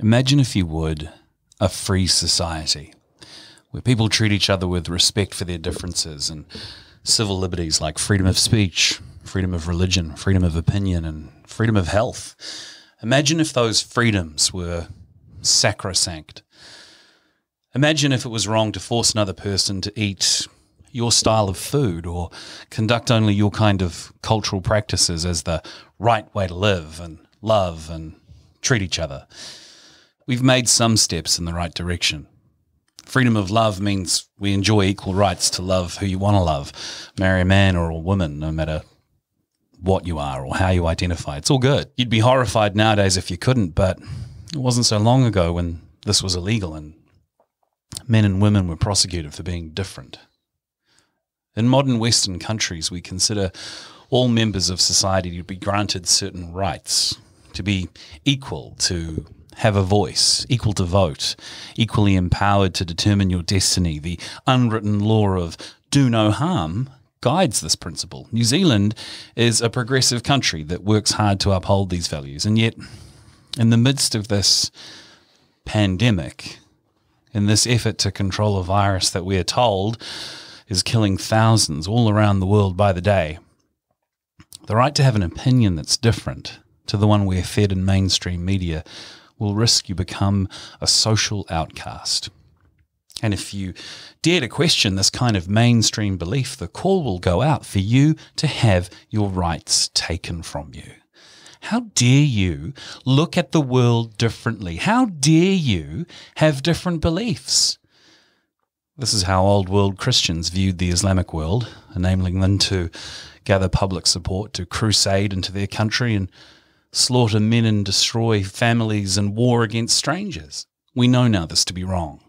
Imagine, if you would, a free society where people treat each other with respect for their differences and civil liberties like freedom of speech, freedom of religion, freedom of opinion, and freedom of health. Imagine if those freedoms were sacrosanct. Imagine if it was wrong to force another person to eat your style of food or conduct only your kind of cultural practices as the right way to live and love and treat each other. We've made some steps in the right direction. Freedom of love means we enjoy equal rights to love who you want to love, marry a man or a woman, no matter what you are or how you identify. It's all good. You'd be horrified nowadays if you couldn't, but it wasn't so long ago when this was illegal and men and women were prosecuted for being different. In modern Western countries, we consider all members of society to be granted certain rights, to be equal, to have a voice, equal to vote, equally empowered to determine your destiny. The unwritten law of do no harm guides this principle. New Zealand is a progressive country that works hard to uphold these values, and yet in the midst of this pandemic, in this effort to control a virus that we are told is killing thousands all around the world by the day, the right to have an opinion that's different to the one we're fed in mainstream media will risk you become a social outcast. And if you dare to question this kind of mainstream belief, the call will go out for you to have your rights taken from you. How dare you look at the world differently? How dare you have different beliefs? This is how old world Christians viewed the Islamic world, enabling them to gather public support, to crusade into their country and slaughter men and destroy families and war against strangers. We know now this to be wrong.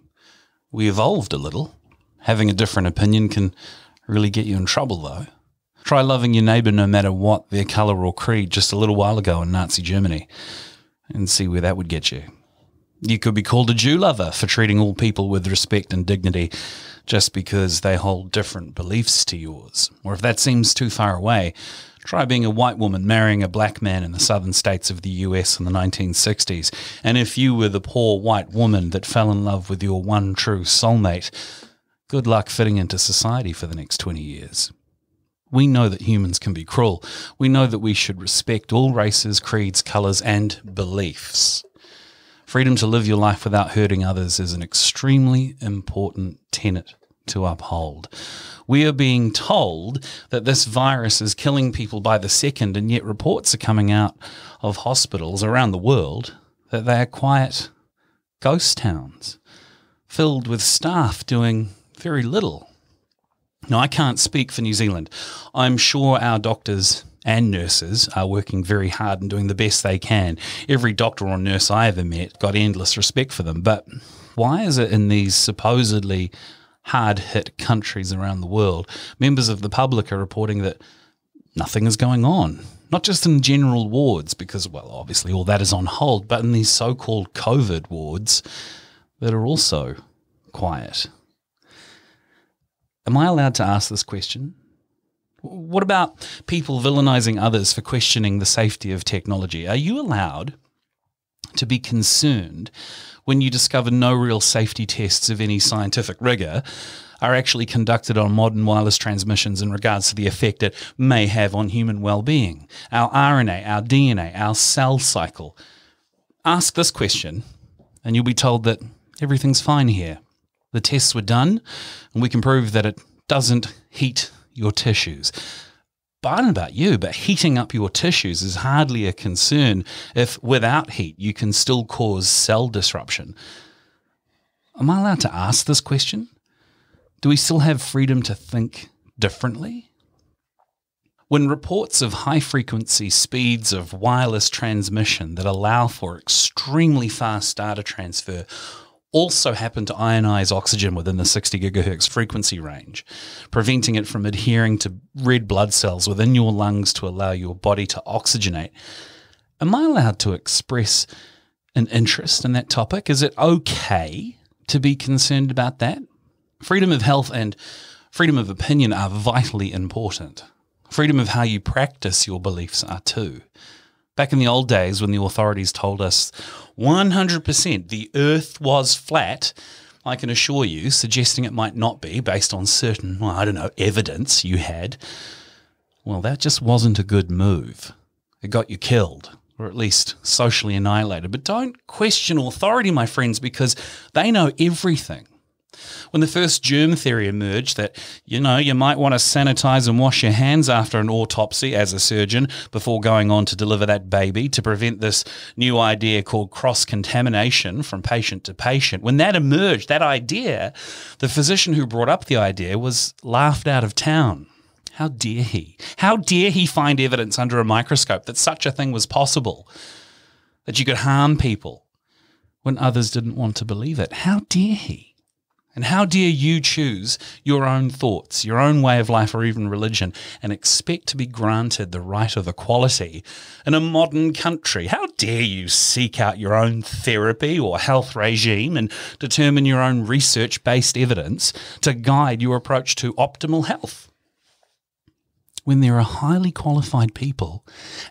We evolved a little. Having a different opinion can really get you in trouble, though. Try loving your neighbour no matter what their colour or creed just a little while ago in Nazi Germany and see where that would get you. You could be called a Jew lover for treating all people with respect and dignity just because they hold different beliefs to yours. Or if that seems too far away, try being a white woman marrying a black man in the southern states of the US in the 1960s. And if you were the poor white woman that fell in love with your one true soulmate, good luck fitting into society for the next 20 years. We know that humans can be cruel. We know that we should respect all races, creeds, colours, and beliefs. Freedom to live your life without hurting others is an extremely important tenet to uphold. We are being told that this virus is killing people by the second, and yet reports are coming out of hospitals around the world that they are quiet ghost towns filled with staff doing very little. Now, I can't speak for New Zealand. I'm sure our doctors and nurses are working very hard and doing the best they can. Every doctor or nurse I ever met got endless respect for them. But why is it in these supposedly hard-hit countries around the world, members of the public are reporting that nothing is going on? Not just in general wards, because, well, obviously all that is on hold, but in these so-called COVID wards that are also quiet. Am I allowed to ask this question? What about people villainizing others for questioning the safety of technology? Are you allowed to be concerned when you discover no real safety tests of any scientific rigor are actually conducted on modern wireless transmissions in regards to the effect it may have on human well-being? Our RNA, our DNA, our cell cycle. Ask this question and you'll be told that everything's fine here. The tests were done and we can prove that it doesn't heat your tissues. But I don't know about you, but heating up your tissues is hardly a concern if without heat you can still cause cell disruption. Am I allowed to ask this question? Do we still have freedom to think differently? When reports of high-frequency speeds of wireless transmission that allow for extremely fast data transfer also happen to ionize oxygen within the 60 gigahertz frequency range, preventing it from adhering to red blood cells within your lungs to allow your body to oxygenate, am I allowed to express an interest in that topic? Is it okay to be concerned about that? Freedom of health and freedom of opinion are vitally important. Freedom of how you practice your beliefs are too. Back in the old days when the authorities told us 100% the earth was flat, I can assure you, suggesting it might not be based on certain, well, I don't know, evidence you had, well, that just wasn't a good move. It got you killed, or at least socially annihilated. But don't question authority, my friends, because they know everything. When the first germ theory emerged that, you might want to sanitize and wash your hands after an autopsy as a surgeon before going on to deliver that baby to prevent this new idea called cross-contamination from patient to patient, when that emerged, that idea, the physician who brought up the idea was laughed out of town. How dare he? How dare he find evidence under a microscope that such a thing was possible, that you could harm people when others didn't want to believe it? How dare he? And how dare you choose your own thoughts, your own way of life, or even religion, and expect to be granted the right of equality in a modern country? How dare you seek out your own therapy or health regime and determine your own research-based evidence to guide your approach to optimal health, when there are highly qualified people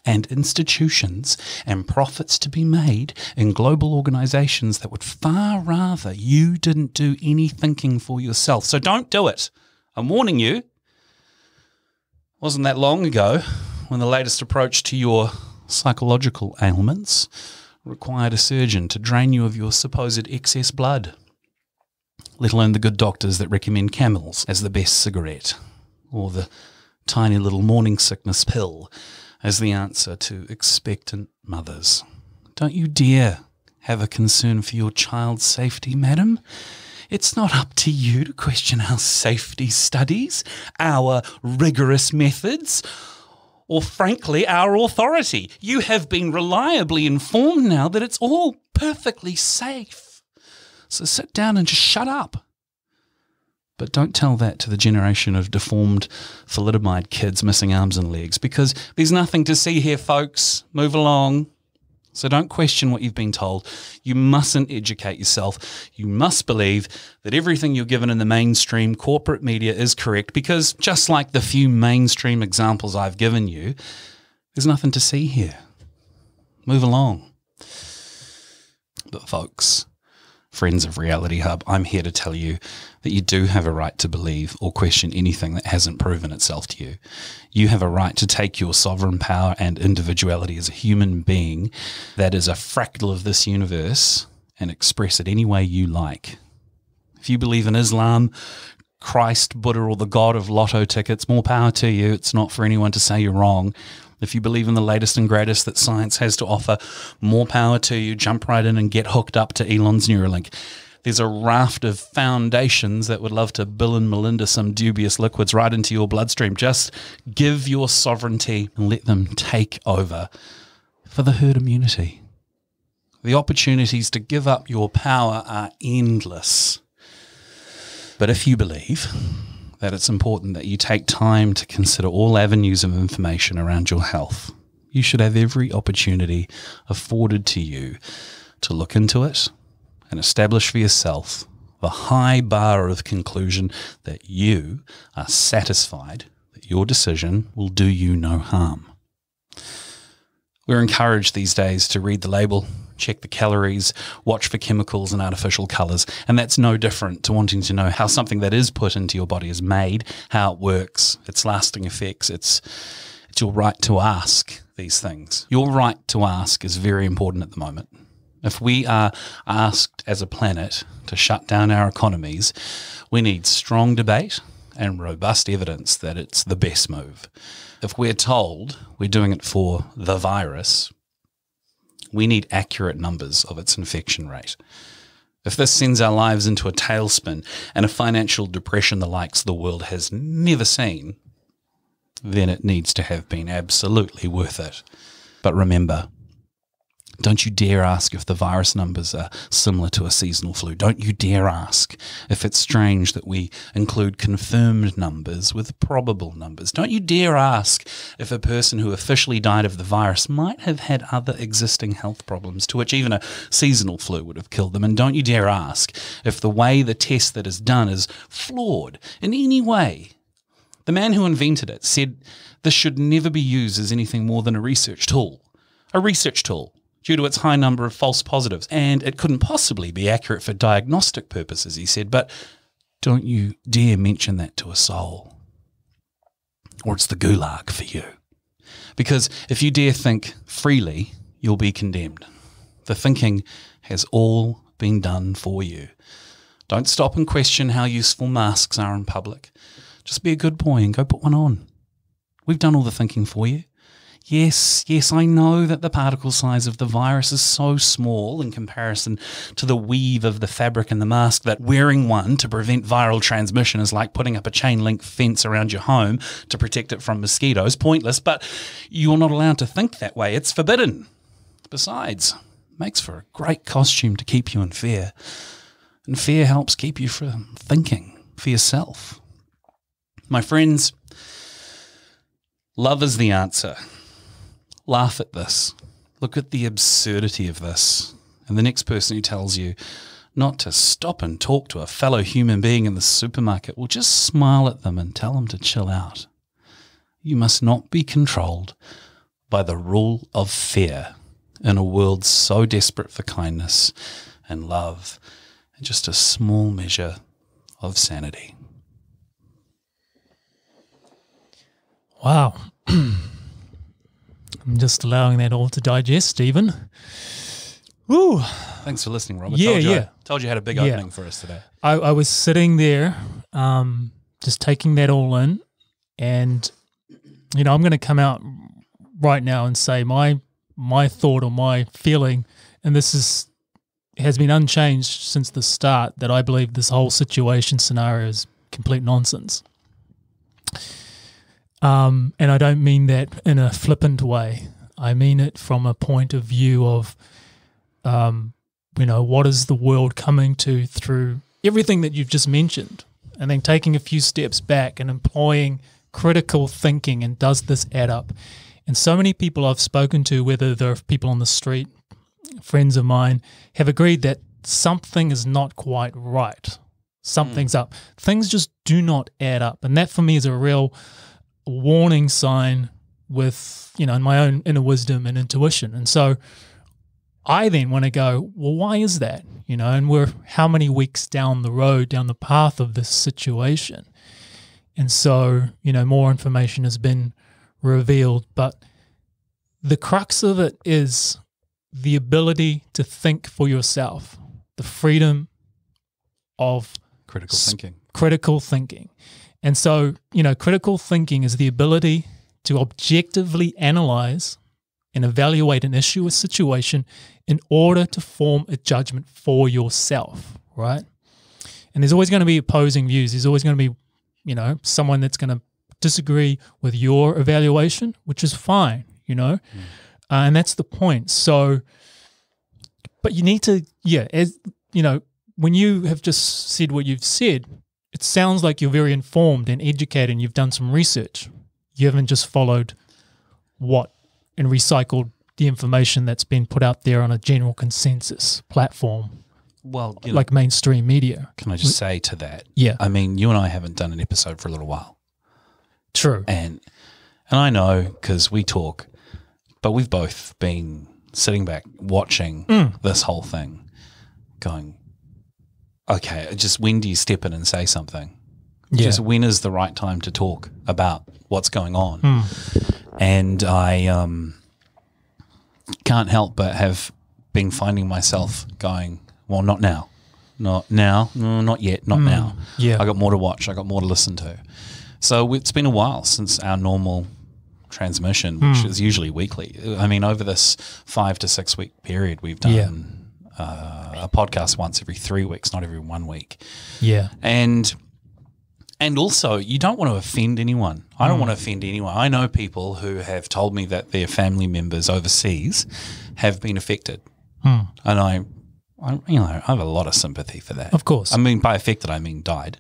and institutions and profits to be made in global organizations that would far rather you didn't do any thinking for yourself? So don't do it. I'm warning you. Wasn't that long ago when the latest approach to your psychological ailments required a surgeon to drain you of your supposed excess blood, let alone the good doctors that recommend Camels as the best cigarette, or the tiny little morning sickness pill as the answer to expectant mothers. Don't you dare have a concern for your child's safety, madam. It's not up to you to question our safety studies, our rigorous methods, or frankly, our authority. You have been reliably informed now that it's all perfectly safe. So sit down and just shut up. But don't tell that to the generation of deformed thalidomide kids missing arms and legs, because there's nothing to see here, folks. Move along. So don't question what you've been told. You mustn't educate yourself. You must believe that everything you're given in the mainstream corporate media is correct, because just like the few mainstream examples I've given you, there's nothing to see here. Move along. But folks, friends of Reality Hub, I'm here to tell you that you do have a right to believe or question anything that hasn't proven itself to you. You have a right to take your sovereign power and individuality as a human being that is a fractal of this universe and express it any way you like. If you believe in Islam, Christ, Buddha, or the god of lotto tickets, more power to you. It's not for anyone to say you're wrong. If you believe in the latest and greatest that science has to offer, more power to you. Jump right in and get hooked up to Elon's Neuralink. There's a raft of foundations that would love to Bill and Melinda some dubious liquids right into your bloodstream. Just give your sovereignty and let them take over for the herd immunity. The opportunities to give up your power are endless. But if you believe that it's important that you take time to consider all avenues of information around your health, you should have every opportunity afforded to you to look into it and establish for yourself the high bar of conclusion that you are satisfied that your decision will do you no harm. We're encouraged these days to read the label, check the calories, watch for chemicals and artificial colours, and that's no different to wanting to know how something that is put into your body is made, how it works, its lasting effects. It's your right to ask these things. Your right to ask is very important at the moment. If we are asked as a planet to shut down our economies, we need strong debate and robust evidence that it's the best move. If we're told we're doing it for the virus, we need accurate numbers of its infection rate. If this sends our lives into a tailspin and a financial depression the likes the world has never seen, then it needs to have been absolutely worth it. But remember, don't you dare ask if the virus numbers are similar to a seasonal flu. Don't you dare ask if it's strange that we include confirmed numbers with probable numbers. Don't you dare ask if a person who officially died of the virus might have had other existing health problems to which even a seasonal flu would have killed them. And don't you dare ask if the way the test that is done is flawed in any way. The man who invented it said this should never be used as anything more than a research tool. A research tool. due to its high number of false positives, and it couldn't possibly be accurate for diagnostic purposes, he said, but don't you dare mention that to a soul, or it's the gulag for you. Because if you dare think freely, you'll be condemned. The thinking has all been done for you. Don't stop and question how useful masks are in public. Just be a good boy and go put one on. We've done all the thinking for you. Yes, I know that the particle size of the virus is so small in comparison to the weave of the fabric in the mask that wearing one to prevent viral transmission is like putting up a chain link fence around your home to protect it from mosquitoes. Pointless, but you're not allowed to think that way. It's forbidden. Besides, it makes for a great costume to keep you in fear. And fear helps keep you from thinking for yourself. My friends, love is the answer. Laugh at this. Look at the absurdity of this. And the next person who tells you not to stop and talk to a fellow human being in the supermarket, will just smile at them and tell them to chill out. You must not be controlled by the rule of fear in a world so desperate for kindness and love and just a small measure of sanity. Wow. I'm just allowing that all to digest, Stephen. Woo. Thanks for listening, Robert. Yeah, Told you had a big opening for us today. I was sitting there just taking that all in, and, you know, I'm going to come out right now and say my thought or my feeling, and this has been unchanged since the start, that I believe this whole situation scenario is complete nonsense. And I don't mean that in a flippant way. I mean it from a point of view of, you know, what is the world coming to through everything that you've just mentioned, and then taking a few steps back and employing critical thinking, and does this add up? And so many people I've spoken to, whether they're people on the street, friends of mine, have agreed that something is not quite right. Something's up. Things just do not add up. And that for me is a real warning sign with, you know, in my own inner wisdom and intuition. And so I then want to go, well, why is that? You know, and we're how many weeks down the road, down the path of this situation. And so, you know, more information has been revealed, but the crux of it is the ability to think for yourself, the freedom of critical thinking. And so, you know, critical thinking is the ability to objectively analyze and evaluate an issue or situation in order to form a judgment for yourself, right? And there's always going to be opposing views. There's always going to be, you know, someone that's going to disagree with your evaluation, which is fine, you know, and that's the point. So, but you need to, as you know, when you have just said what you've said, it sounds like you're very informed and educated and you've done some research. You haven't just followed and recycled the information that's been put out there on a general consensus platform. Well, you know, like mainstream media. Can I just say to that? Yeah. I mean, you and I haven't done an episode for a little while. True. And I know because we talk, but we've both been sitting back watching this whole thing going, okay, just when do you step in and say something? Yeah. Just when is the right time to talk about what's going on? And I can't help but have been finding myself going, well, not now. Not now. No, not yet. Not now. Yeah. I got more to watch. I got more to listen to. So it's been a while since our normal transmission, which is usually weekly. I mean, over this 5 to 6 week period, we've done a podcast once every 3 weeks, not every 1 week. Yeah. And also, you don't want to offend anyone. I don't want to offend anyone. I know people who have told me that their family members overseas have been affected. And I you know, I have a lot of sympathy for that. Of course. I mean, by affected, I mean died.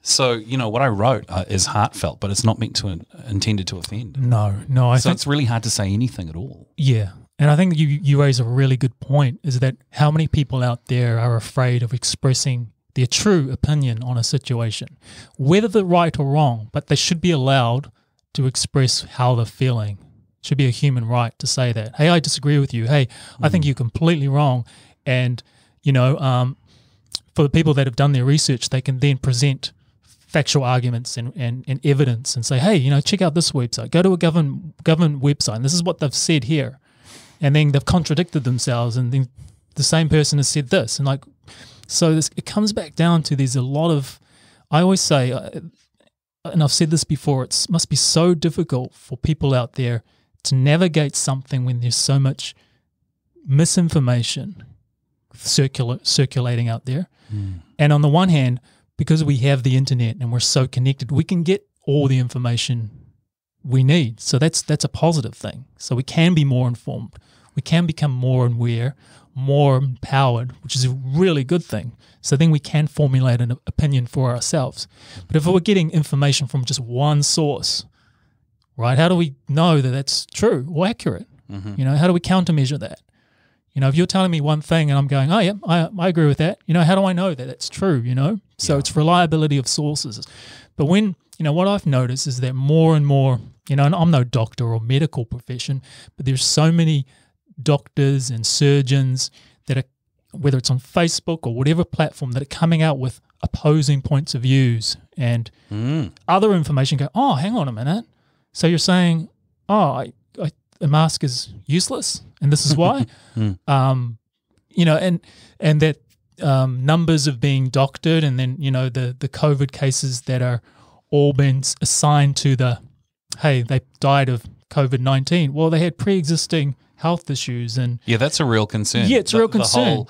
So, you know, what I wrote is heartfelt, but it's not meant to intended to offend. No. I think it's really hard to say anything at all. Yeah. And I think you raise a really good point, is that how many people out there are afraid of expressing their true opinion on a situation, whether they're right or wrong, but they should be allowed to express how they're feeling, Should be a human right to say that. Hey, I disagree with you. Hey, I think you're completely wrong. And, for the people that have done their research, they can then present factual arguments and evidence and say, hey, check out this website. Go to a government website, and this is what they've said here. And then they've contradicted themselves, and then the same person has said this. And it comes back down to there's a lot of, I always say, and I've said this before, it must be so difficult for people out there to navigate something when there's so much misinformation circulating out there. And on the one hand, because we have the internet and we're so connected, we can get all the information we need. So that's a positive thing. So we can be more informed. We can become more aware, more empowered, which is a really good thing. So then we can formulate an opinion for ourselves. But if we're getting information from just one source, right, how do we know that that's true or accurate? How do we countermeasure that? If you're telling me one thing and I'm going, oh, yeah, I agree with that, how do I know that it's true, So it's reliability of sources. But when, what I've noticed is that more and more, and I'm no doctor or medical profession, but there's so many doctors and surgeons that are, whether it's on Facebook or whatever platform, that are coming out with opposing points of views and other information go, oh, hang on a minute. So you're saying, oh, a mask is useless, and this is why, and that numbers of being doctored, and then the COVID cases that are all been assigned to hey, they died of COVID-19. Well, they had pre-existing health issues, and that's a real concern. Yeah, it's a real concern.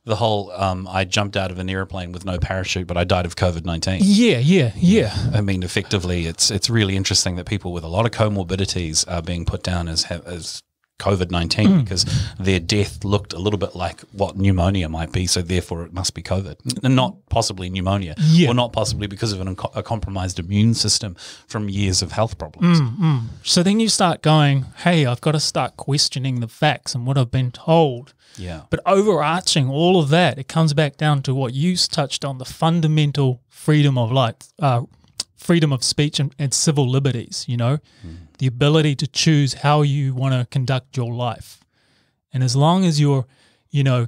The whole I jumped out of an airplane with no parachute, but I died of COVID-19. Yeah. I mean, effectively, it's really interesting that people with a lot of comorbidities are being put down as COVID-19 because their death looked a little bit like what pneumonia might be, so therefore it must be COVID, and not possibly pneumonia, or not possibly because of a compromised immune system from years of health problems. So then you start going, hey, I've got to start questioning the facts and what I've been told. Yeah. But overarching all of that, it comes back down to what you touched on, the fundamental freedom of life, freedom of speech and civil liberties, the ability to choose how you want to conduct your life. And as long as you're,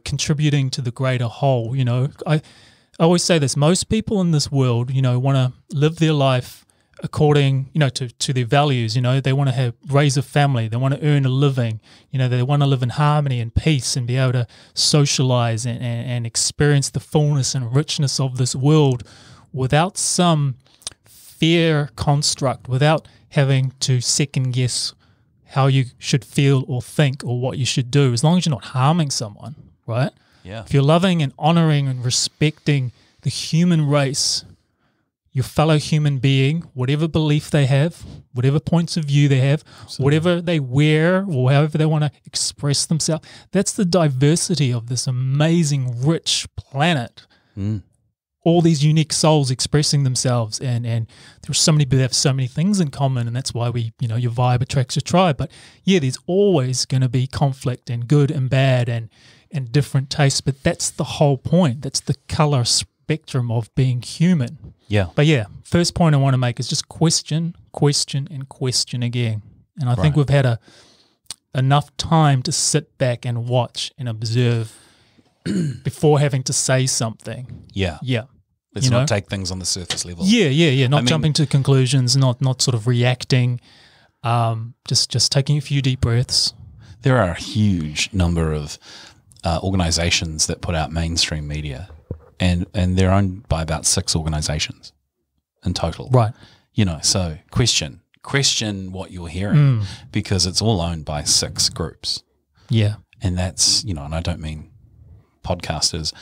contributing to the greater whole, I always say this, most people in this world, want to live their life according, to their values. They want to raise a family, they want to earn a living, they want to live in harmony and peace and be able to socialize and experience the fullness and richness of this world without some fear construct, without having to second guess how you should feel or think or what you should do, as long as you're not harming someone, right? Yeah. If you're loving and honoring and respecting the human race, your fellow human being, whatever belief they have, whatever points of view they have, whatever they wear or however they want to express themselves, that's the diversity of this amazing, rich planet. All these unique souls expressing themselves, and there's so many people that have so many things in common, and that's why we, your vibe attracts your tribe. But yeah, there's always going to be conflict and good and bad and different tastes, but that's the whole point. That's the color spectrum of being human. Yeah. But yeah, first point I want to make is just question, and question again. And I think we've had enough time to sit back and watch and observe before having to say something. Yeah. Yeah. Let's not take things on the surface level. Yeah. Not jumping to conclusions, not sort of reacting, just taking a few deep breaths. There are a huge number of organizations that put out mainstream media, and they're owned by about 6 organizations in total. Right. So question what you're hearing, because it's all owned by 6 groups. Yeah. And that's, and I don't mean podcasters,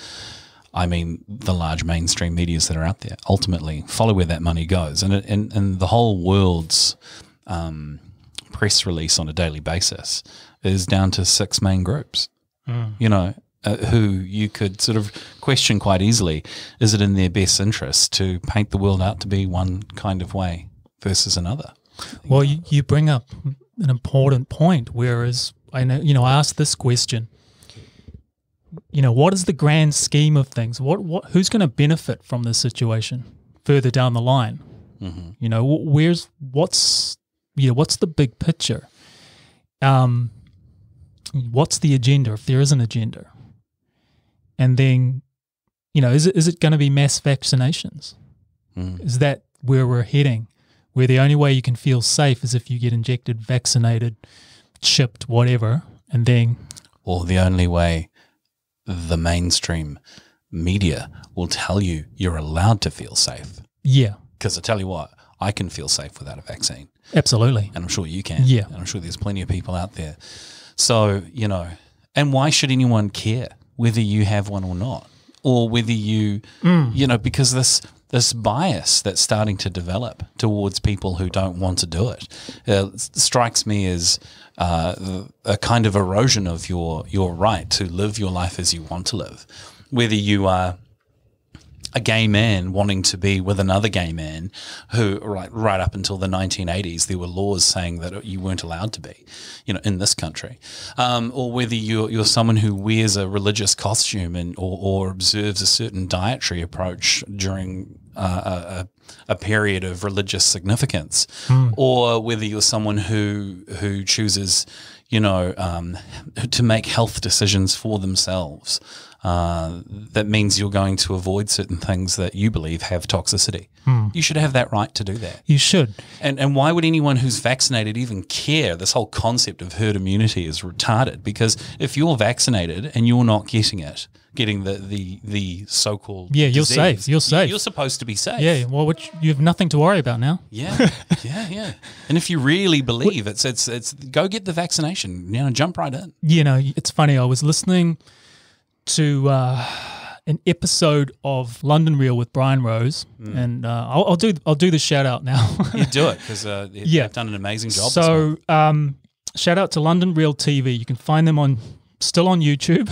I mean the large mainstream medias that are out there. Ultimately, follow where that money goes. And the whole world's press release on a daily basis is down to 6 main groups, who you could sort of question quite easily. Is it in their best interest to paint the world out to be one kind of way versus another? Well, you bring up an important point, whereas I know, I asked this question, what is the grand scheme of things? Who's going to benefit from this situation further down the line? What's the big picture? what's the agenda if there is an agenda? And then, is it going to be mass vaccinations? Is that where we're heading? Where the only way you can feel safe is if you get injected, vaccinated, chipped, whatever, and then... Or the only way the mainstream media will tell you you're allowed to feel safe. Yeah. Because I tell you what, I can feel safe without a vaccine. Absolutely. And I'm sure you can. Yeah. And I'm sure there's plenty of people out there. So, and why should anyone care whether you have one or not? Or whether you, because this bias that's starting to develop towards people who don't want to do it strikes me as a kind of erosion of your right to live your life as you want to live. Whether you are a gay man wanting to be with another gay man who, right up until the 1980s, there were laws saying that you weren't allowed to be, in this country, or whether you're someone who wears a religious costume or observes a certain dietary approach during a period of religious significance, or whether you're someone who chooses, to make health decisions for themselves. That means you're going to avoid certain things that you believe have toxicity. You should have that right to do that. You should. And why would anyone who's vaccinated even care? This whole concept of herd immunity is retarded, because if you're vaccinated and you're not getting the so-called you're disease, safe. You're safe. You're supposed to be safe. Yeah, well, you have nothing to worry about now. Yeah. And if you really believe it's go get the vaccination. Jump right in. It's funny. I was listening to an episode of London Real with Brian Rose, and I'll do the shout out now. You do it because they've done an amazing job. So shout out to LondonRealtv. You can find them still on YouTube,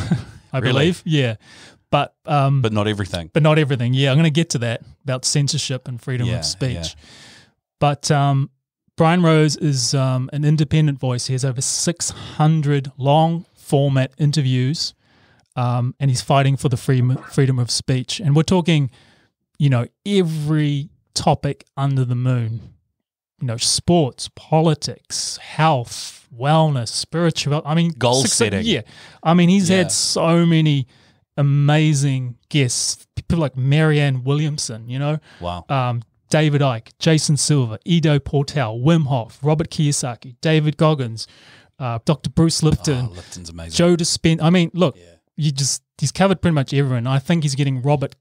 I believe. Yeah, but not everything. But not everything. Yeah, I'm going to get to that about censorship and freedom of speech. Yeah. But Brian Rose is an independent voice. He has over 600 long format interviews. And he's fighting for the freedom of speech. And we're talking, every topic under the moon. Sports, politics, health, wellness, spiritual. Goal setting. Yeah. He's had so many amazing guests. People like Marianne Williamson, Wow. David Icke, Jason Silva, Ido Portal, Wim Hof, Robert Kiyosaki, David Goggins, Dr. Bruce Lipton. Oh, Lipton's amazing. Joe Dispenza. Look. Yeah. He's covered pretty much everyone. I think he's getting Robert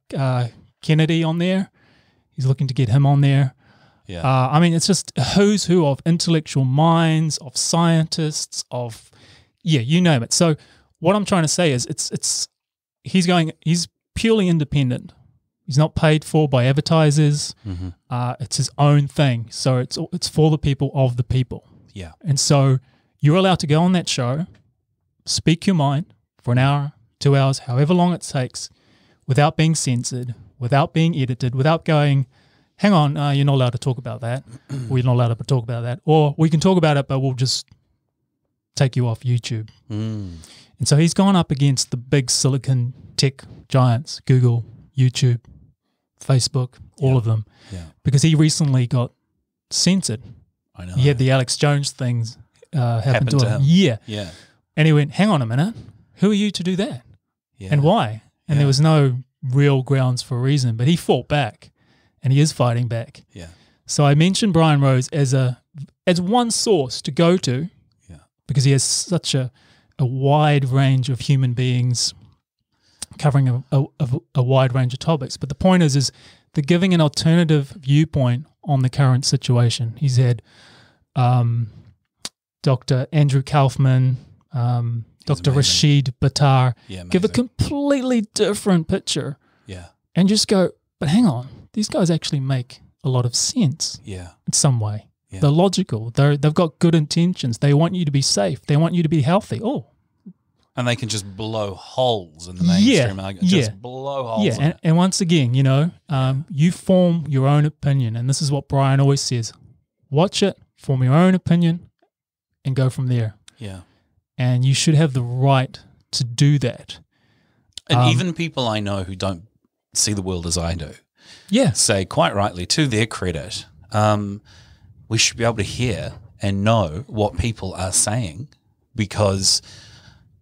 Kennedy on there. He's looking to get him on there. Yeah. It's just a who's who of intellectual minds, of scientists, of you name it. So what I'm trying to say is he's purely independent. He's not paid for by advertisers. Mm-hmm. It's his own thing. So it's for the people of the people. Yeah. And so you're allowed to go on that show, speak your mind for an hour, 2 hours, however long it takes, without being censored, without being edited, without going, hang on, you're not allowed to talk about that, or you're not allowed to talk about that, or we can talk about it, but we'll just take you off YouTube. And so he's gone up against the big silicon tech giants, Google, YouTube, Facebook, all of them, because he recently got censored. I know. He had the Alex Jones things happen to him. Yeah. And he went, hang on a minute, who are you to do that? Yeah. And why? And there was no real grounds for a reason, but he fought back, and he is fighting back. Yeah. So I mentioned Brian Rose as one source to go to, because he has such a wide range of human beings covering a wide range of topics. But the point is they're giving an alternative viewpoint on the current situation. He's had Dr. Andrew Kaufman, Dr. Rashid Buttar, give a completely different picture. Yeah. And just go, but hang on, these guys actually make a lot of sense. Yeah. In some way. Yeah. They're logical. They've got good intentions. They want you to be safe. They want you to be healthy. Oh. And they can just blow holes in the mainstream argument. Just blow holes in it. And once again, you form your own opinion. And this is what Brian always says. Watch it, form your own opinion, and go from there. Yeah. And you should have the right to do that. And even people I know who don't see the world as I do say quite rightly, to their credit, we should be able to hear and know what people are saying because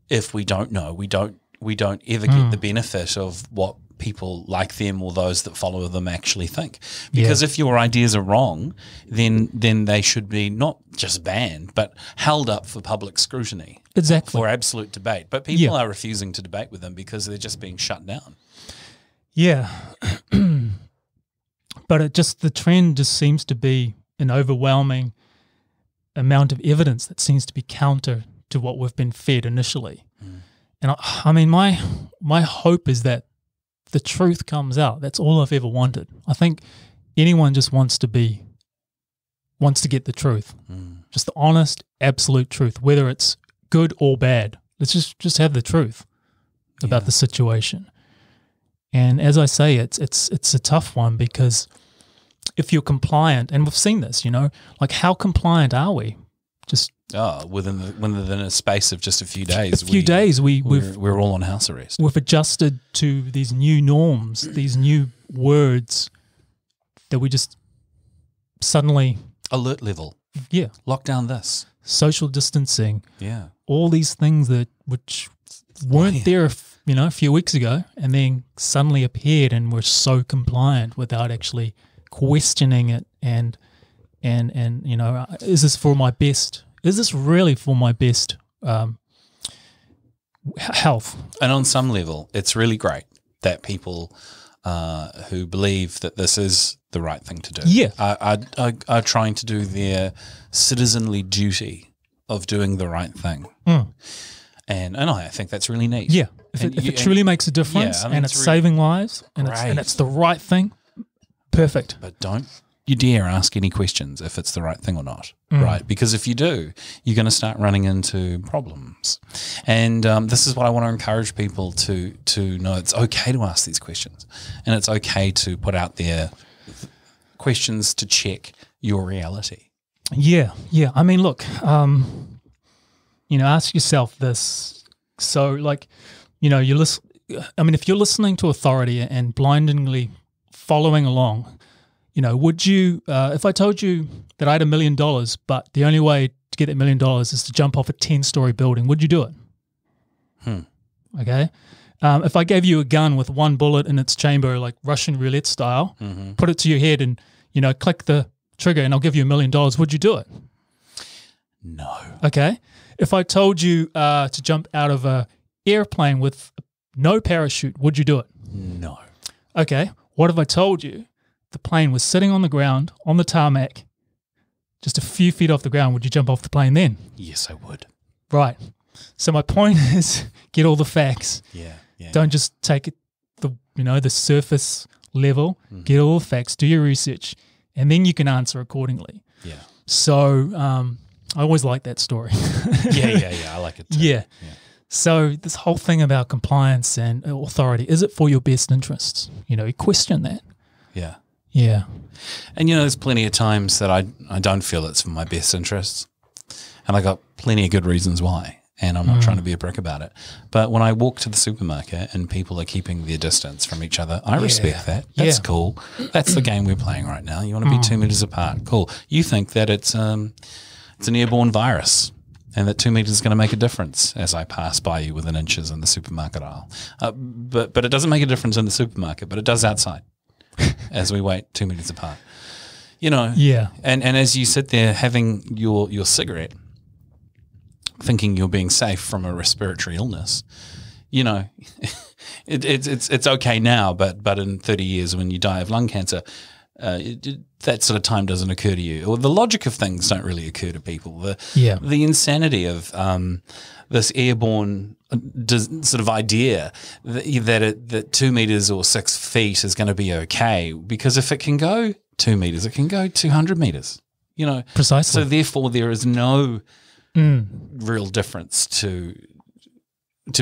if we don't know, we don't ever get the benefit of what people like them or those that follow them actually think. Because if your ideas are wrong, then they should be not just banned, but held up for public scrutiny. Exactly. For absolute debate. But people are refusing to debate with them because they're just being shut down. Yeah. But the trend just seems to be an overwhelming amount of evidence that seems to be counter to what we've been fed initially. And I mean, my hope is that the truth comes out. That's all I've ever wanted. I think anyone just wants to get the truth, just the honest, absolute truth, whether it's good or bad. Let's just have the truth about the situation. And as I say, it's a tough one, because if you're compliant, and we've seen this, like how compliant are we? Just within a space of just a few days. We're all on house arrest. We've adjusted to these new norms, these new words that we just suddenly alert level. Yeah, lock down this, social distancing. Yeah, all these things which weren't there, a few weeks ago, and then suddenly appeared, and we're so compliant without actually questioning it and is this for my best? Is this really for my best health? And on some level, it's really great that people who believe that this is the right thing to do are trying to do their citizenly duty of doing the right thing. And I think that's really neat. Yeah, if it truly makes a difference, and it's saving lives, and it's the right thing, perfect. But don't you dare ask any questions if it's the right thing or not, right? Because if you do, you're going to start running into problems. And this is what I want to encourage people to know. It's okay to ask these questions, and it's okay to put out there questions to check your reality. Yeah. I mean, look, ask yourself this. So, like, you listen. I mean, if you're listening to authority and blindingly following along, would you, if I told you that I had $1 million, but the only way to get that $1 million is to jump off a 10-story building, would you do it? Okay. If I gave you a gun with one bullet in its chamber, like Russian roulette style, put it to your head and, click the trigger and I'll give you $1 million, would you do it? No. Okay. If I told you to jump out of a airplane with no parachute, would you do it? No. Okay. What if I told you the plane was sitting on the ground, on the tarmac, just a few feet off the ground? Would you jump off the plane then? Yes, I would. Right. So my point is, get all the facts. Yeah. Don't just take it the surface level. Get all the facts, do your research, and then you can answer accordingly. Yeah. So I always like that story. Yeah. I like it too. Yeah. So this whole thing about compliance and authority, is it for your best interests? You question that. Yeah. Yeah. And, there's plenty of times that I don't feel it's for my best interests. And I got plenty of good reasons why. And I'm not trying to be a prick about it. But when I walk to the supermarket and people are keeping their distance from each other, I respect that. That's cool. That's the game we're playing right now. You want to be 2 meters apart. Cool. You think that it's an airborne virus and that 2 meters is going to make a difference as I pass by you within inches in the supermarket aisle. But it doesn't make a difference in the supermarket, but it does outside. As we wait 2 meters apart, Yeah. And as you sit there having your cigarette, thinking you're being safe from a respiratory illness, it's okay now, but in 30 years when you die of lung cancer, that sort of time doesn't occur to you, or the logic of things don't really occur to people. The insanity of this airborne sort of idea that 2 meters or 6 feet is going to be okay, because if it can go 2 meters, it can go 200 meters. Precisely. So therefore, there is no real difference to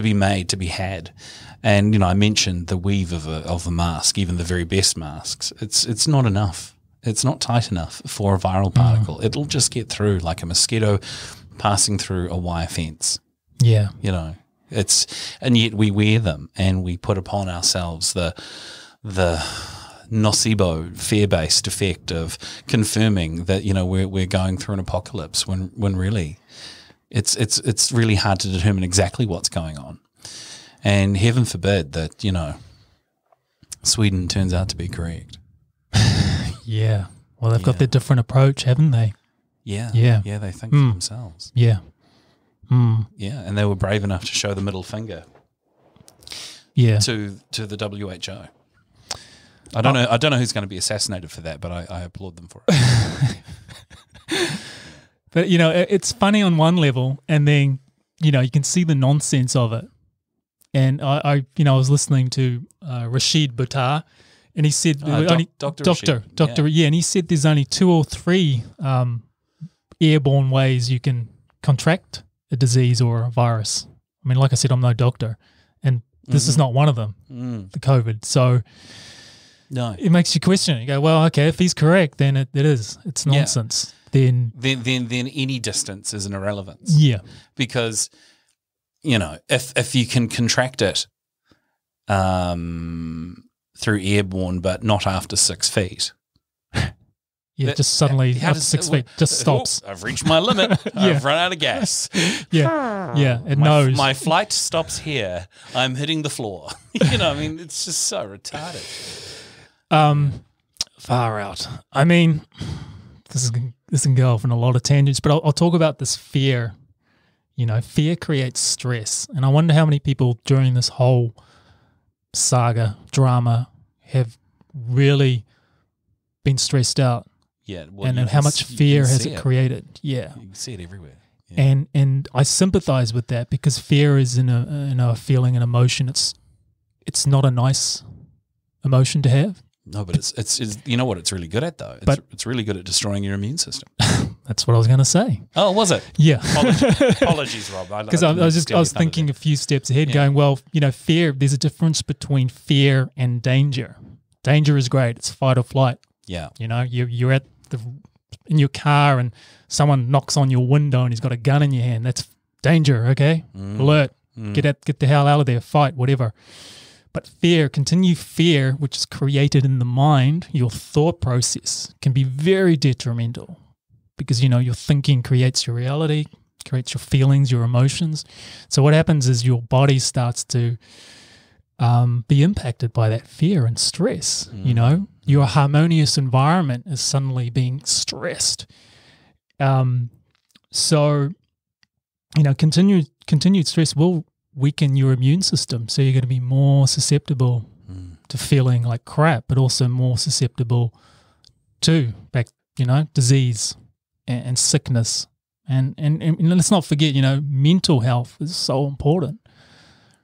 be made, to be had. And I mentioned the weave of a mask, even the very best masks. It's not enough. It's not tight enough for a viral particle. It'll just get through like a mosquito passing through a wire fence. Yeah. And yet we wear them and we put upon ourselves the nocebo, fear-based effect of confirming that we're going through an apocalypse when really it's really hard to determine exactly what's going on. And heaven forbid that, Sweden turns out to be correct. Yeah. Well, they've got their different approach, haven't they? Yeah. Yeah. Yeah, they think for themselves. Yeah. Yeah, and they were brave enough to show the middle finger to the WHO. I don't know who's going to be assassinated for that, but I applaud them for it. But, it's funny on one level, and then, you can see the nonsense of it. And I was listening to Rashid Buttar, and he said Doctor, and he said there's only 2 or 3 airborne ways you can contract a disease or a virus. I mean, like I said, I'm no doctor, and this is not one of them, the COVID. So no, it makes you question it. You go, well, okay, if he's correct, then it's nonsense. Then any distance is an irrelevance. Yeah, because if you can contract it through airborne, but not after 6 feet. Just suddenly after 6 feet, just stops. I've reached my limit. I've run out of gas. It knows. My flight stops here. I'm hitting the floor. It's just so retarded. Far out. I mean, this can go off in a lot of tangents, but I'll talk about this fear. Fear creates stress, and I wonder how many people during this whole saga drama have really been stressed out. Yeah, and how much fear has it created? Yeah, you can see it everywhere. Yeah. And I sympathize with that, because fear is a feeling, an emotion. It's not a nice emotion to have. No, but it's you know what it's really good at though. It's really good at destroying your immune system. That's what I was going to say. Oh, was it? Yeah. Apologies, Rob. Because I was thinking a few steps ahead, going, well, fear. There's a difference between fear and danger. Danger is great. It's fight or flight. Yeah. You're in your car and someone knocks on your window and he's got a gun in your hand. That's danger. Okay, alert. Get the hell out of there. Fight, whatever. But continued fear, which is created in the mind, your thought process, can be very detrimental, because, your thinking creates your reality, creates your feelings, your emotions. So what happens is your body starts to be impacted by that fear and stress. Your harmonious environment is suddenly being stressed. So, continued stress will weaken your immune system, so you're going to be more susceptible to feeling like crap, but also more susceptible to disease and sickness, and let's not forget, mental health is so important.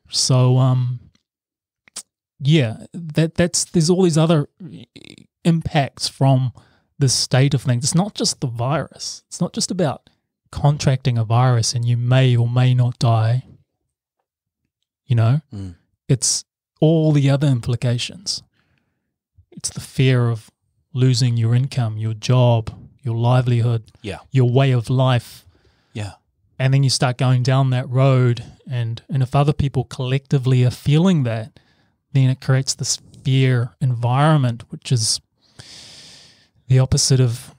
So there's all these other impacts from this state of things. It's not just the virus. It's not just about contracting a virus and you may or may not die. It's all the other implications. It's the fear of losing your income, your job, your livelihood, your way of life. Yeah. And then you start going down that road, and if other people collectively are feeling that, then it creates this fear environment, which is the opposite of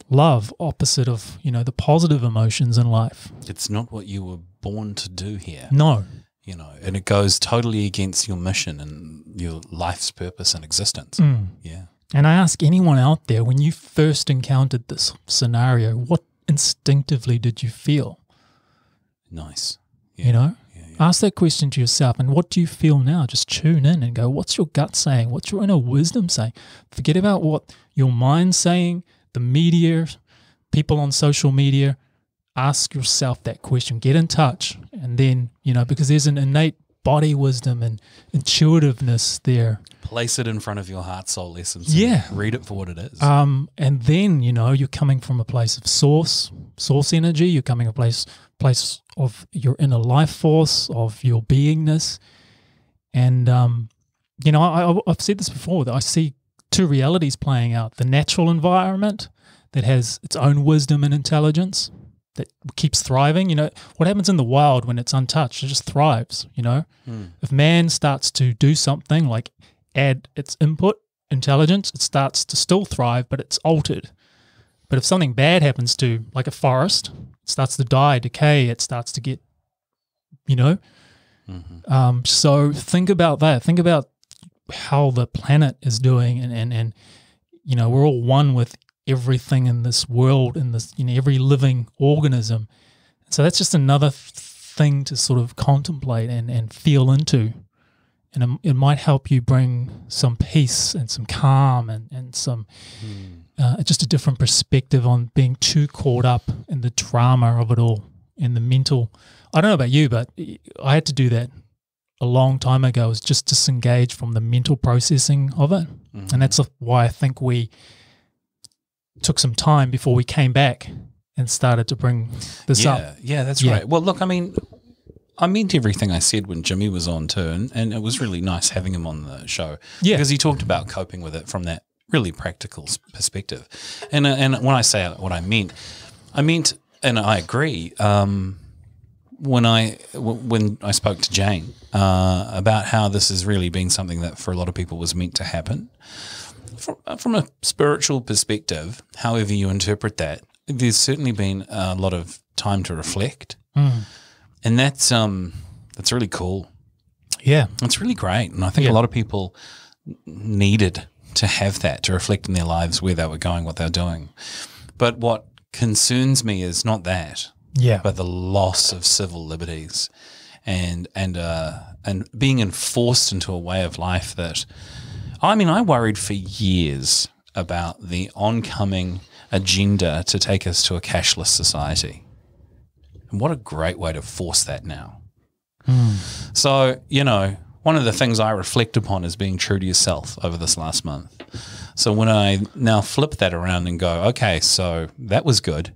love, opposite of, the positive emotions in life. It's not what you were born to do here. No. And it goes totally against your mission and your life's purpose and existence. Yeah. And I ask anyone out there, when you first encountered this scenario, what instinctively did you feel? Nice. Yeah. Yeah. Ask that question to yourself, and what do you feel now? Just tune in and go, what's your gut saying? What's your inner wisdom saying? Forget about what your mind's saying, the media, people on social media. Ask yourself that question. Get in touch. And then, because there's an innate body wisdom and intuitiveness there. Place it in front of your heart soul essence. Yeah. Read it for what it is. And then, you're coming from a place of source energy. You're coming from a place of your inner life force, of your beingness. And, I've said this before, that I see 2 realities playing out. The natural environment that has its own wisdom and intelligence, that keeps thriving. What happens in the wild when it's untouched? It just thrives, If man starts to do something like add its input, intelligence, it starts to still thrive, but it's altered. But if something bad happens to, like a forest, it starts to die, decay, it starts to get, you know. So think about that. Think about how the planet is doing, and you know, we're all one with everything in this world, in this, you know, every living organism. So that's just another thing to sort of contemplate and feel into. And it might help you bring some peace and some calm and some just a different perspective on being too caught up in the drama of it all, in the mental. I don't know about you, but I had to do that a long time ago, is just disengage from the mental processing of it. And that's why I think we took some time before we came back and started to bring this up. Yeah, that's right. Well, look, I mean, I meant everything I said when Jimmy was on too, and it was really nice having him on the show because he talked about coping with it from that really practical perspective. And when I say what I meant, and I agree, when I spoke to Jane about how this has really been something that for a lot of people was meant to happen, from a spiritual perspective, however you interpret that, there's certainly been a lot of time to reflect, and that's really cool. Yeah, it's really great, and I think a lot of people needed to have that, to reflect in their lives where they were going, what they were doing. But what concerns me is not that, but the loss of civil liberties, and being enforced into a way of life that, I mean, I worried for years about the oncoming agenda to take us to a cashless society. And what a great way to force that now. So, you know, one of the things I reflect upon is being true to yourself over this last month. So when I now flip that around and go, okay, so that was good,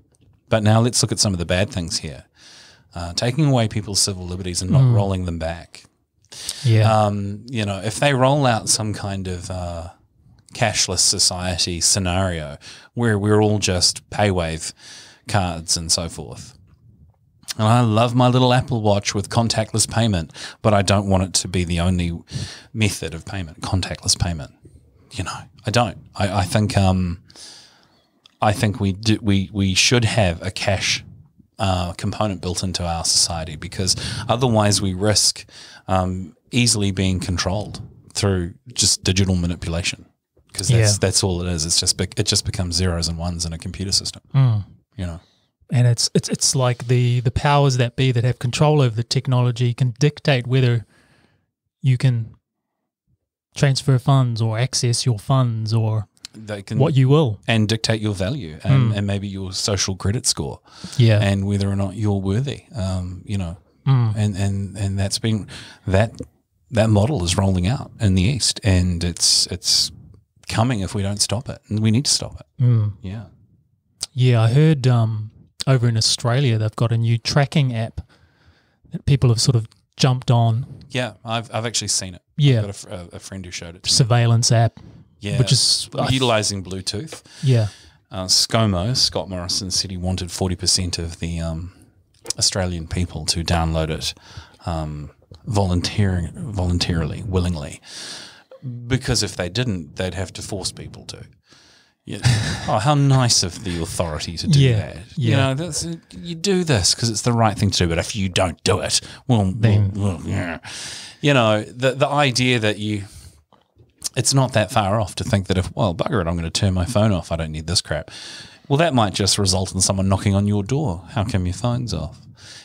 but now let's look at some of the bad things here. Taking away people's civil liberties and not rolling them back. You know, if they roll out some kind of cashless society scenario where we're all just paywave cards and so forth. And I love my little Apple Watch with contactless payment, but I don't want it to be the only method of payment, contactless payment. You know, I don't. I think we should have a cash component built into our society, because otherwise we risk easily being controlled through just digital manipulation, because that's all it is. It just becomes zeros and ones in a computer system. You know. And it's like the powers that be that have control over the technology can dictate whether you can transfer funds or access your funds, or they can, what you will, and dictate your value and maybe your social credit score, and whether or not you're worthy. You know, and that's been that model is rolling out in the East, and it's coming if we don't stop it, and we need to stop it. Yeah, I heard. Over in Australia, they've got a new tracking app that people have sort of jumped on. Yeah, I've actually seen it. Yeah, I've got a friend who showed it to surveillance me. app. Yeah, which is utilising Bluetooth. Yeah, Scott Morrison said he wanted 40% of the Australian people to download it voluntarily, willingly, because if they didn't, they'd have to force people to. Yeah. Oh, how nice of the authority to do that. You know, you do this because it's the right thing to do, but if you don't do it, well, you know, the idea that it's not that far off to think that if, well, bugger it, I'm going to turn my phone off, I don't need this crap. Well, that might just result in someone knocking on your door. How come your phone's off?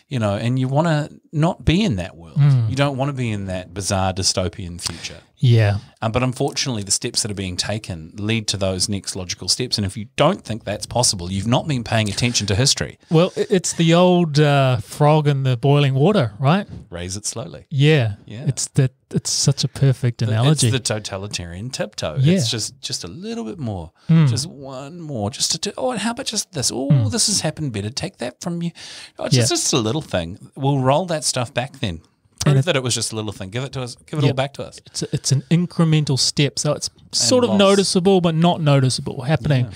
You know, and you want to not be in that world. You don't want to be in that bizarre dystopian future. Yeah. But unfortunately, the steps that are being taken lead to those next logical steps. And if you don't think that's possible, you've not been paying attention to history. Well, it's the old frog in the boiling water, right? Raise it slowly. Yeah. It's such a perfect analogy. It's the totalitarian tiptoe. Yeah. It's just a little bit more, just one more, just to do. Oh, and how about just this? Oh, this has happened better. Take that from you. Oh, just a little thing. We'll roll that stuff back then. Prove that it was just a little thing. Give it to us. Give it all back to us. It's an incremental step, so it's sort of noticeable but not noticeable happening.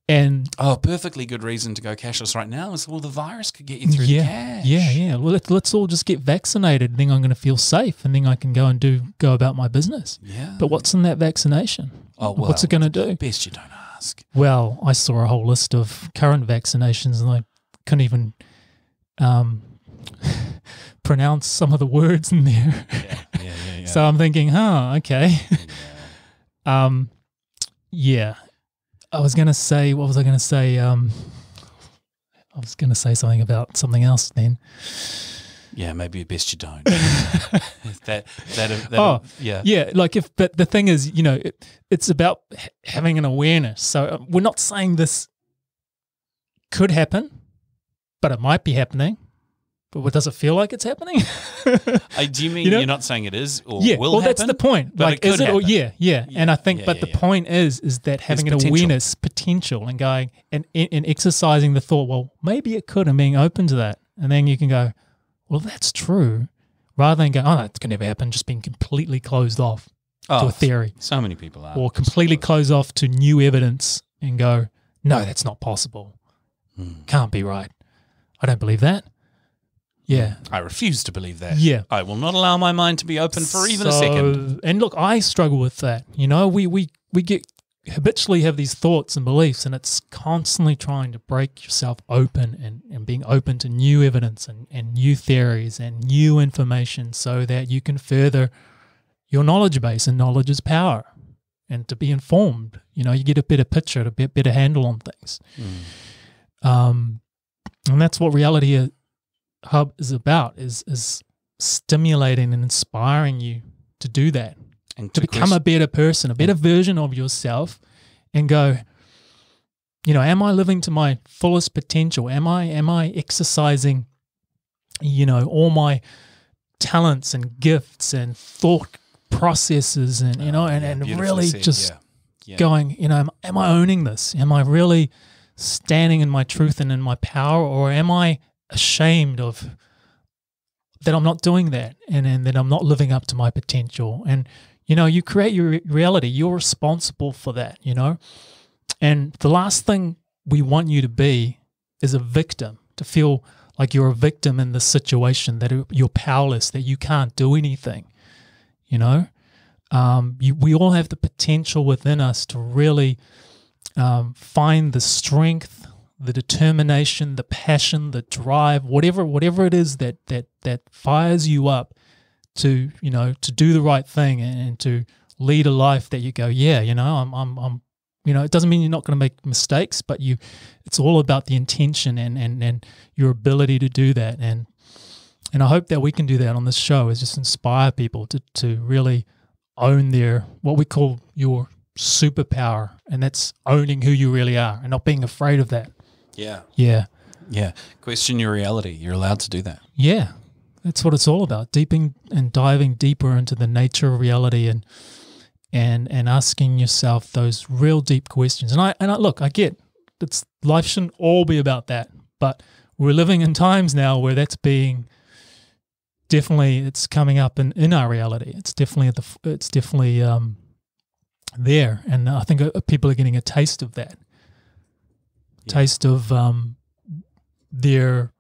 And perfectly good reason to go cashless right now is, well, the virus could get you through the cash. Yeah. Well, let's all just get vaccinated. Then I'm going to feel safe, and then I can go about my business. Yeah. But what's in that vaccination? Oh, well, what's it going to do? Best you don't ask? Well, I saw a whole list of current vaccinations and I couldn't even pronounce some of the words in there. Yeah. So I'm thinking, okay. Yeah. I was going to say, what was I going to say? I was going to say something about something else then. Yeah, maybe best you don't. Yeah. Like but the thing is, it's about having an awareness. So we're not saying this could happen, but it might be happening. But what does it feel like it's happening? Do you mean you're not saying it is or will well, happen? that's the point. But like, it could is it happen. or yeah. And I think, the point is that having an awareness, potential, and going and exercising the thought. Well, maybe it could, and being open to that, and then you can go, well, that's true, rather than go, oh, that could never happen. Just being completely closed off to a theory. So many people are, or completely closed off to new evidence and go, no, that's not possible. Can't be right. I don't believe that. Yeah. I refuse to believe that. Yeah. I will not allow my mind to be open for even a second. And look, I struggle with that. We habitually have these thoughts and beliefs, and it's constantly trying to break yourself open and being open to new evidence and new theories and new information so that you can further your knowledge base, and knowledge is power. And to be informed, you get a better picture, a better handle on things. And that's what Reality Hub is about, is stimulating and inspiring you to do that, and to become a better person, a better version of yourself, and go, am I living to my fullest potential? Am I exercising, all my talents and gifts and thought processes and, and really said. just going, am I owning this? Am I really standing in my truth and in my power, or am I ashamed of that I'm not doing that, and that I'm not living up to my potential? And you create your reality. You're responsible for that. And the last thing we want you to be is a victim, to feel like you're a victim in this situation, that you're powerless, that you can't do anything. We all have the potential within us to really find the strength, the determination, the passion, the drive, whatever it is that fires you up to do the right thing and to lead a life that you go, I'm it doesn't mean you're not going to make mistakes, but it's all about the intention and your ability to do that. And I hope that we can do that on this show, is just inspire people to really own what we call your superpower, and that's owning who you really are and not being afraid of that. Yeah. Question your reality. You're allowed to do that. Yeah. That's what it's all about. Diving deeper into the nature of reality and asking yourself those real deep questions. And I look, I get life shouldn't all be about that, but we're living in times now where that's being it's coming up in our reality. It's definitely there, and I think people are getting a taste of that. Taste of their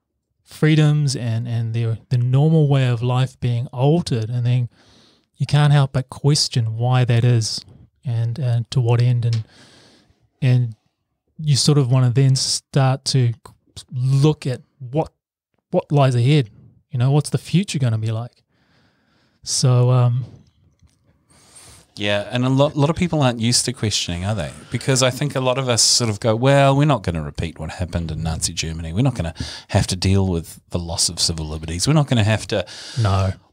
freedoms and the normal way of life being altered, and then you can't help but question why that is, and to what end, and you sort of want to then start to look at what lies ahead. What's the future going to be like? So yeah, and a lot of people aren't used to questioning, are they? Because I think a lot of us sort of go, well, we're not going to repeat what happened in Nazi Germany. We're not going to have to deal with the loss of civil liberties. We're not going to have to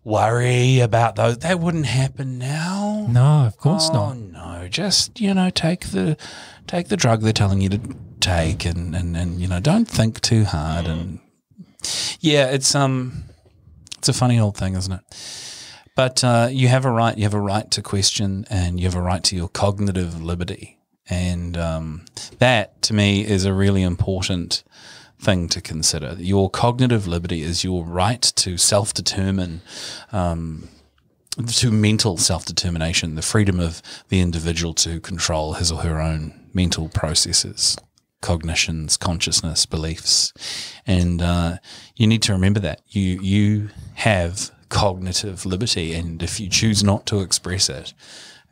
worry about those. That wouldn't happen now. No, of course not. Oh, no, just, take the drug they're telling you to take and don't think too hard. And yeah, it's a funny old thing, isn't it? But you have a right. You have a right to question, and you have a right to your cognitive liberty, and that, to me, is a really important thing to consider. Your cognitive liberty is your right to self-determine, to mental self-determination, the freedom of the individual to control his or her own mental processes, cognitions, consciousness, beliefs, and you need to remember that you have cognitive liberty, and if you choose not to express it,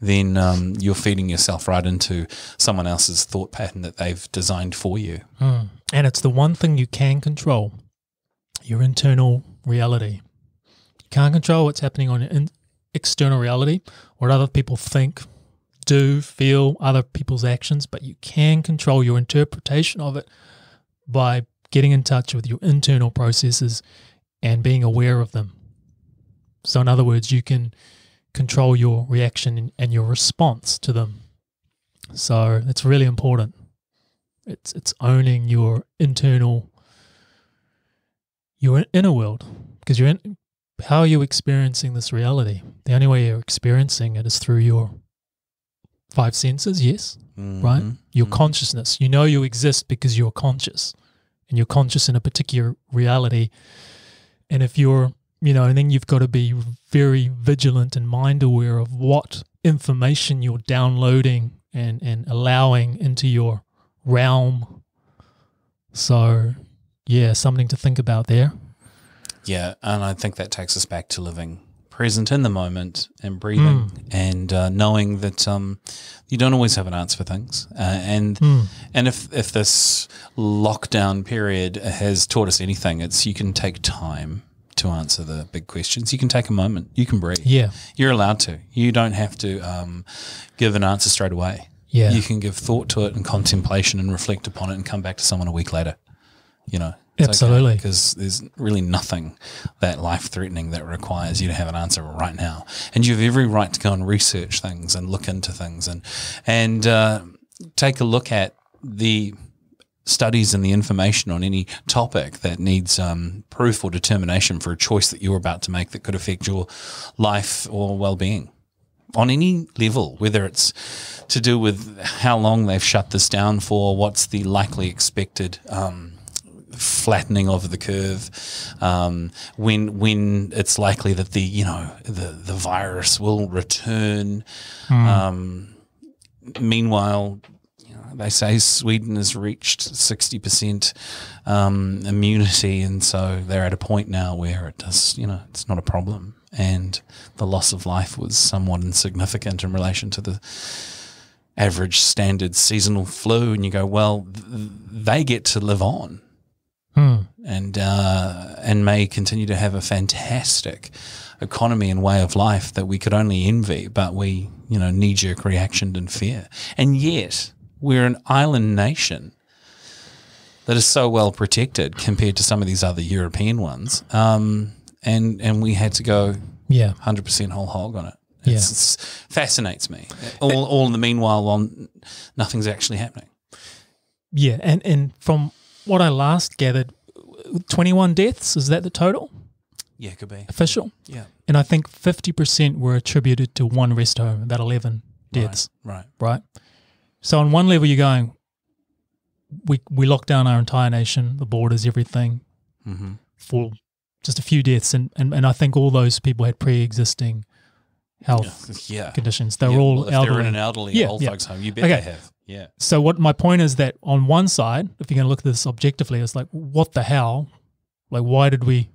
then you're feeding yourself right into someone else's thought pattern that they've designed for you. And it's the one thing you can control, your internal reality. You can't control what's happening on your external reality, what other people think, do, feel, other people's actions, but you can control your interpretation of it by getting in touch with your internal processes and being aware of them. So in other words, you can control your reaction and your response to them. So it's really important. It's owning your internal, your inner world, because how are you experiencing this reality? The only way you're experiencing it is through your 5 senses, yes, right? Your consciousness. You know you exist because you're conscious, and you're conscious in a particular reality. And if you're, and then you've got to be very vigilant and mind aware of what information you're downloading and allowing into your realm. So, yeah, something to think about there. Yeah, and I think that takes us back to living present in the moment and breathing and knowing that you don't always have an answer for things. And if this lockdown period has taught us anything, it's you can take time to answer the big questions. You can take a moment. You can breathe. Yeah. You're allowed to. You don't have to give an answer straight away. Yeah. You can give thought to it and contemplation and reflect upon it and come back to someone a week later. Absolutely. Because there's really nothing that life-threatening that requires you to have an answer right now. And you have every right to go and research things and look into things and take a look at the studies and the information on any topic that needs proof or determination for a choice that you're about to make that could affect your life or well-being on any level, whether it's to do with how long they've shut this down for, what's the likely expected flattening of the curve, when it's likely that the virus will return. Meanwhile, they say Sweden has reached 60% immunity, and so they're at a point now where it does, it's not a problem, and the loss of life was somewhat insignificant in relation to the average standard seasonal flu. And you go, well, they get to live on. And may continue to have a fantastic economy and way of life that we could only envy, but we, knee-jerk reactioned in fear. And yet we're an island nation that is so well protected compared to some of these other European ones, and we had to go 100% whole hog on it. It fascinates me. All in the meanwhile, while nothing's actually happening. Yeah, and from what I last gathered, 21 deaths, is that the total? Yeah, it could be. Official? Yeah. And I think 50% were attributed to one rest home, about 11 deaths. Right. So on one level you're going, we locked down our entire nation, the borders, everything, for just a few deaths. And I think all those people had pre-existing health conditions. They were all elderly. If they're in an elderly old folks home, you bet they have. Yeah. So what my point is that on one side, if you're going to look at this objectively, it's like, what the hell? Like, why did we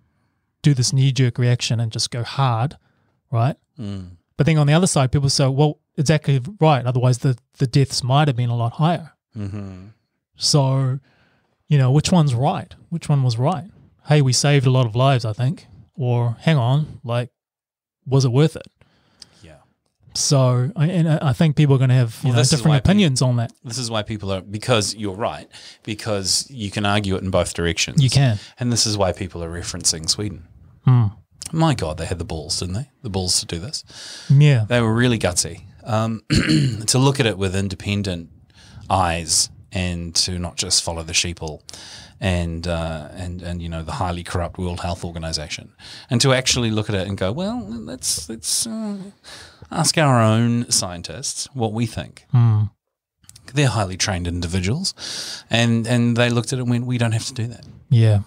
do this knee-jerk reaction and just go hard, right? But then on the other side, people say, well, exactly right. Otherwise, the deaths might have been a lot higher. So, which one's right? Which one was right? Hey, we saved a lot of lives, I think. Or hang on, like, was it worth it? So, I think people are going to have different opinions on that. This is why people are, because you're right, because you can argue it in both directions. You can. And this is why people are referencing Sweden. My God, they had the balls, didn't they? The balls to do this. Yeah. They were really gutsy. To look at it with independent eyes and to not just follow the sheeple and the highly corrupt World Health Organization, and to actually look at it and go, well, let's ask our own scientists what we think. They're highly trained individuals, and they looked at it and went, we don't have to do that. Yeah.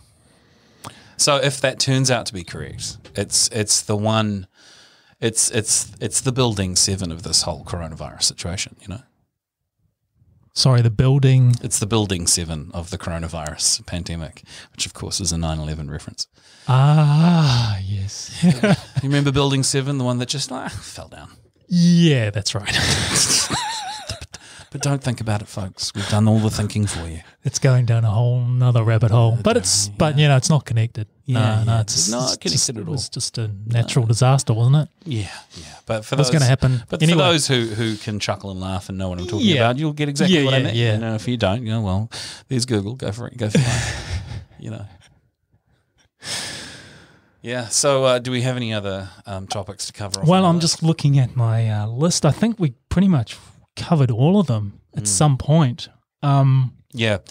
So if that turns out to be correct, it's the one, it's the building 7 of this whole coronavirus situation, Sorry, the building. It's the building 7 of the coronavirus pandemic, which of course is a 9/11 reference. Ah, yes. You remember building 7, the one that just fell down? Yeah, that's right. But don't think about it, folks. We've done all the thinking for you. It's going down a whole nother rabbit hole. But it's it's not connected. No, it's not connected at all. It was just a natural disaster, wasn't it? Yeah. But for What's going to happen? But anyway. for those who can chuckle and laugh and know what I'm talking about, you'll get exactly what I mean. Yeah. And if you don't, well, there's Google. Go for it. Go for it. Yeah. So, do we have any other topics to cover? Well, I'm just looking at my list. I think we pretty much covered all of them at some point. We did,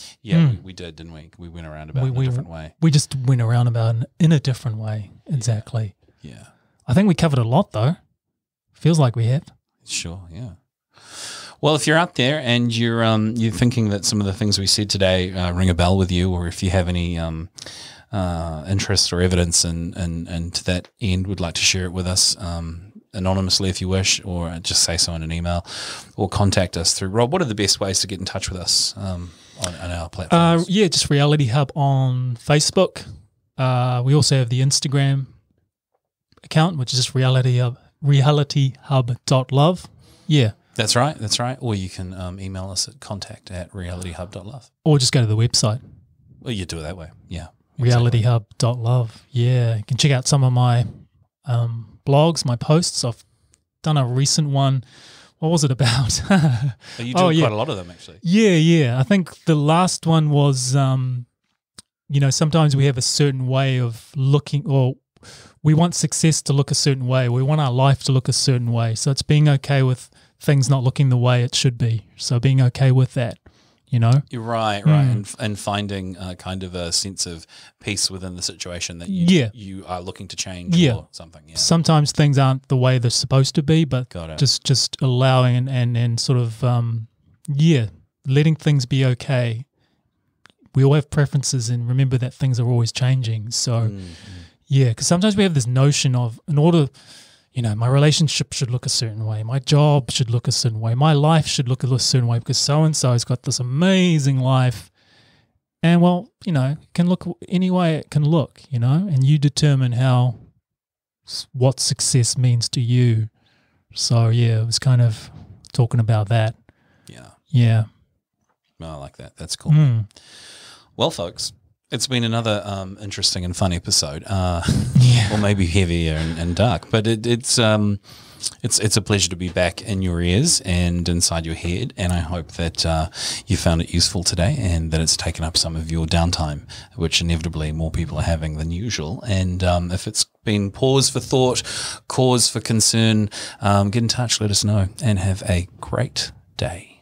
didn't we? We went around about in a different way. We just went around about in a different way. Exactly. Yeah. I think we covered a lot, though. Feels like we have. Sure. Yeah. Well, if you're out there and you're thinking that some of the things we said today ring a bell with you, or if you have any interest or evidence and to that end would like to share it with us anonymously if you wish, or just say so in an email, or contact us through Rob. What are the best ways to get in touch with us on our platforms? Just Reality Hub on Facebook. We also have the Instagram account, which is just realityhub.love. Yeah. That's right. Or you can email us at contact@realityhub.love. Or just go to the website. Well, you do it that way. Yeah. Realityhub.love. Yeah. You can check out some of my blogs, my posts. I've done a recent one. What was it about? You do quite a lot of them, actually. Yeah. I think the last one was, sometimes we have a certain way of looking, or we want success to look a certain way. We want our life to look a certain way. So it's being okay with things not looking the way it should be. So being okay with that. You're right, and finding kind of a sense of peace within the situation that you are looking to change or something. Yeah. Sometimes things aren't the way they're supposed to be, but just allowing and sort of letting things be okay. We all have preferences, and remember that things are always changing. So because sometimes we have this notion of, in order, my relationship should look a certain way, my job should look a certain way, my life should look a certain way because so-and-so has got this amazing life. And, it can look any way it can look, and you determine what success means to you. So, it was kind of talking about that. Yeah. I like that. That's cool. Well, folks, it's been another interesting and fun episode, or maybe heavier and dark. But it's a pleasure to be back in your ears and inside your head. And I hope that you found it useful today, and that it's taken up some of your downtime, which inevitably more people are having than usual. And if it's been pause for thought, cause for concern, get in touch, let us know, and have a great day.